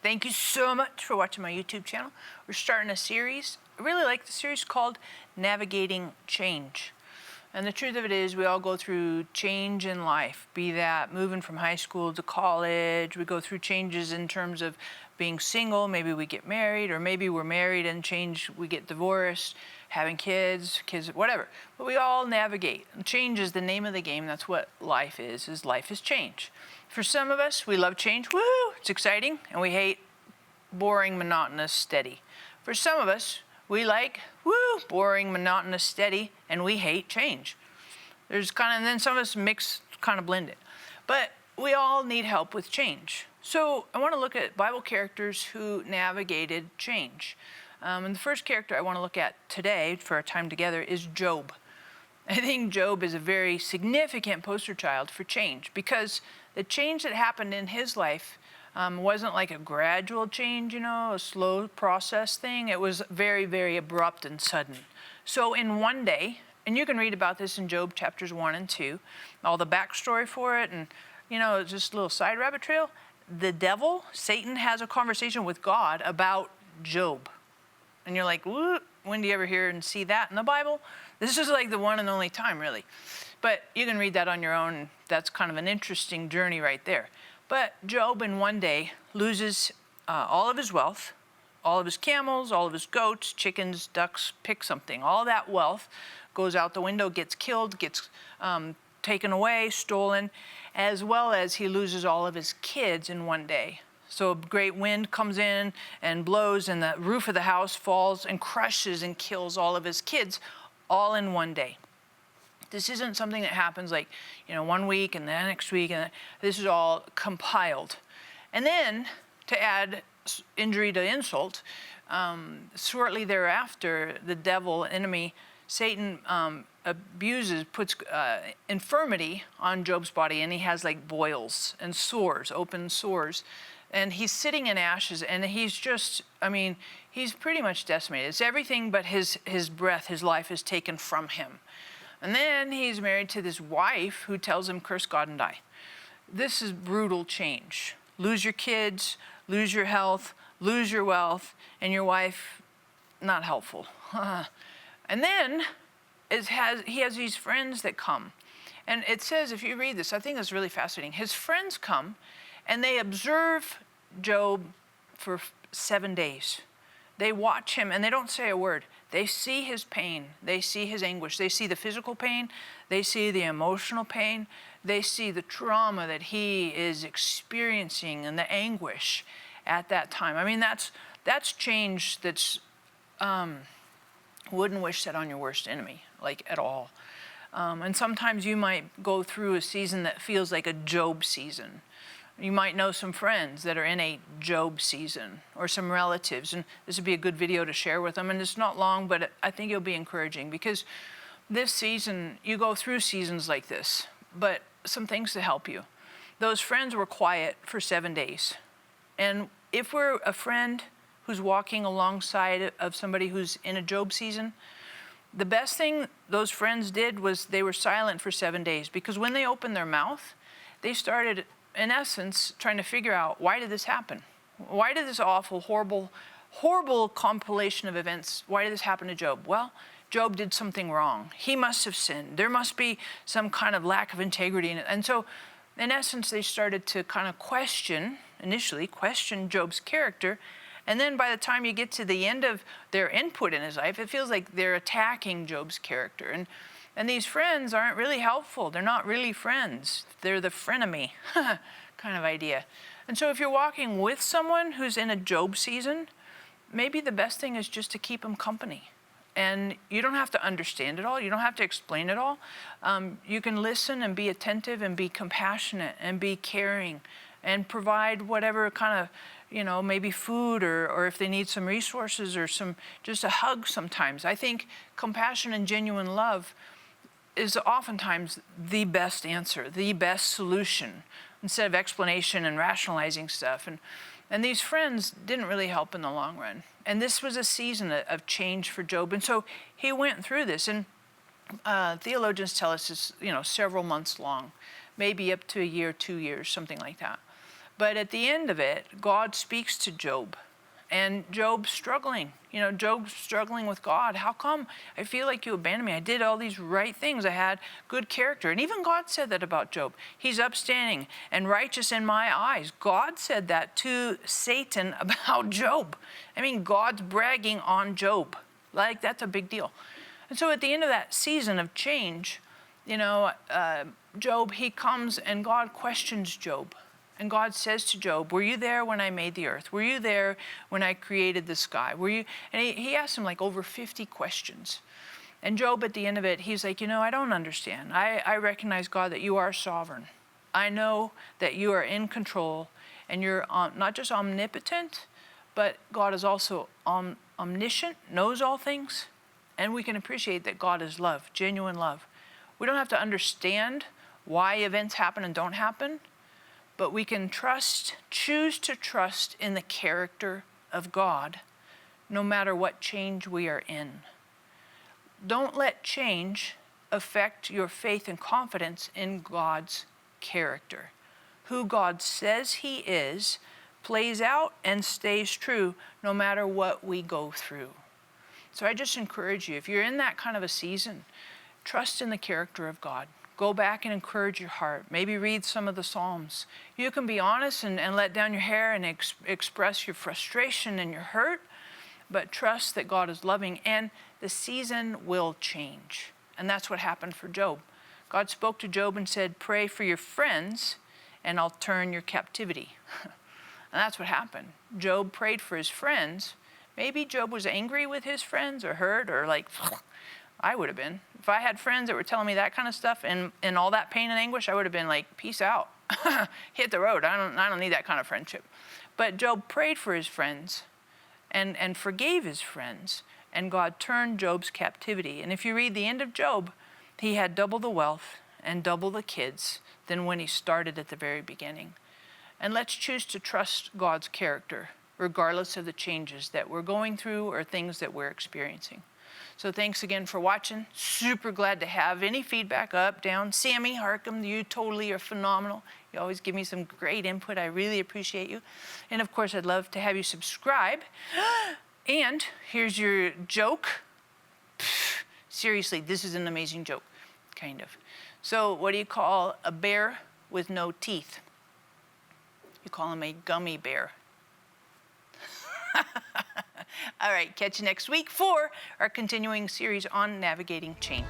Thank you so much for watching my YouTube channel. We're starting a series. I really like the series called Navigating Change. And the truth of it is we all go through change in life, be that moving from high school to college. We go through changes in terms of being single. Maybe we get married, or maybe we're married and change, we get divorced, having kids, whatever. But we all navigate. And change is the name of the game. That's what life is life is change. For some of us, we love change. Woo! It's exciting. And we hate boring, monotonous, steady. For some of us, we like, boring, monotonous, steady, and we hate change. And then some of us blend it. But we all need help with change. So I want to look at Bible characters who navigated change. And the first character I want to look at today for our time together is Job. I think Job is a very significant poster child for change, because the change that happened in his life wasn't like a gradual change, a slow process thing. It was very, very abrupt and sudden. So in one day, and you can read about this in Job chapters 1 and 2, all the backstory for it, and just a little side rabbit trail. The devil, Satan, has a conversation with God about Job. And you're like, when do you ever hear and see that in the Bible? This is like the one and only time, really. But you can read that on your own. That's kind of an interesting journey right there. But Job in one day loses all of his wealth, all of his camels, all of his goats, chickens, ducks, pick something. All that wealth goes out the window, gets killed, gets taken away, stolen, as well as he loses all of his kids in one day. So a great wind comes in and blows, and the roof of the house falls and crushes and kills all of his kids, all in one day. This isn't something that happens like, 1 week and the next week, and this is all compiled. And then, to add injury to insult, shortly thereafter, the devil, enemy, Satan, puts infirmity on Job's body, and he has like boils and sores, open sores. And he's sitting in ashes, and he's pretty much decimated. It's everything but his breath, his life is taken from him. And then he's married to this wife who tells him, curse God and die. This is brutal change. Lose your kids, lose your health, lose your wealth, and your wife, not helpful. And then he has these friends that come. And it says, if you read this, I think it's really fascinating. His friends come, and they observe Job for 7 days. They watch him, and they don't say a word. They see his pain. They see his anguish. They see the physical pain. They see the emotional pain. They see the trauma that he is experiencing and the anguish at that time. That's change that's wouldn't wish that on your worst enemy, like at all. And sometimes you might go through a season that feels like a Job season. You might know some friends that are in a Job season, or some relatives, and this would be a good video to share with them. And it's not long, but I think it'll be encouraging, because this season, you go through seasons like this, but some things to help you. Those friends were quiet for 7 days. And if we're a friend who's walking alongside of somebody who's in a Job season, the best thing those friends did was they were silent for 7 days, because when they opened their mouth, they started, in essence, trying to figure out, why did this happen? Why did this awful, horrible, horrible compilation of events, why did this happen to Job? Well, Job did something wrong. He must have sinned. There must be some kind of lack of integrity in it. And so, in essence, they started to kind of initially question Job's character. And then by the time you get to the end of their input in his life, it feels like they're attacking Job's character. And these friends aren't really helpful. They're not really friends. They're the frenemy kind of idea. And so if you're walking with someone who's in a Job season, maybe the best thing is just to keep them company. And you don't have to understand it all. You don't have to explain it all. You can listen and be attentive and be compassionate and be caring and provide whatever kind of, maybe food, or if they need some resources, or just a hug sometimes. I think compassion and genuine love is oftentimes the best answer, the best solution, instead of explanation and rationalizing stuff. And these friends didn't really help in the long run. And this was a season of change for Job. And so he went through this. And theologians tell us it's, several months long, maybe up to a year, 2 years, something like that. But at the end of it, God speaks to Job. And Job's struggling. Job's struggling with God. How come I feel like you abandoned me? I did all these right things. I had good character. And even God said that about Job. He's upstanding and righteous in my eyes. God said that to Satan about Job. I mean, God's bragging on Job. Like, that's a big deal. And so at the end of that season of change, Job, he comes and God questions Job. And God says to Job, were you there when I made the earth? Were you there when I created the sky? Were you? And he asked him like over 50 questions. And Job, at the end of it, he's like, I don't understand. I recognize, God, that you are sovereign. I know that you are in control and you're not just omnipotent, but God is also omniscient, knows all things. And we can appreciate that God is love, genuine love. We don't have to understand why events happen and don't happen, but we can choose to trust in the character of God, no matter what change we are in. Don't let change affect your faith and confidence in God's character. Who God says he is plays out and stays true no matter what we go through. So I just encourage you, if you're in that kind of a season, trust in the character of God. Go back and encourage your heart. Maybe read some of the Psalms. You can be honest and let down your hair and express your frustration and your hurt, but trust that God is loving and the season will change. And that's what happened for Job. God spoke to Job and said, pray for your friends and I'll turn your captivity. And that's what happened. Job prayed for his friends. Maybe Job was angry with his friends or hurt or like, I would have been. If I had friends that were telling me that kind of stuff and all that pain and anguish, I would have been like, peace out. Hit the road. I don't need that kind of friendship. But Job prayed for his friends and forgave his friends, and God turned Job's captivity. And if you read the end of Job, he had double the wealth and double the kids than when he started at the very beginning. And let's choose to trust God's character, regardless of the changes that we're going through or things that we're experiencing. So thanks again for watching. Super glad to have any feedback, up, down. Sammy, Harcum, you totally are phenomenal. You always give me some great input. I really appreciate you. And of course, I'd love to have you subscribe. And here's your joke. Seriously, this is an amazing joke, kind of. So what do you call a bear with no teeth? You call him a gummy bear. All right, catch you next week for our continuing series on navigating change.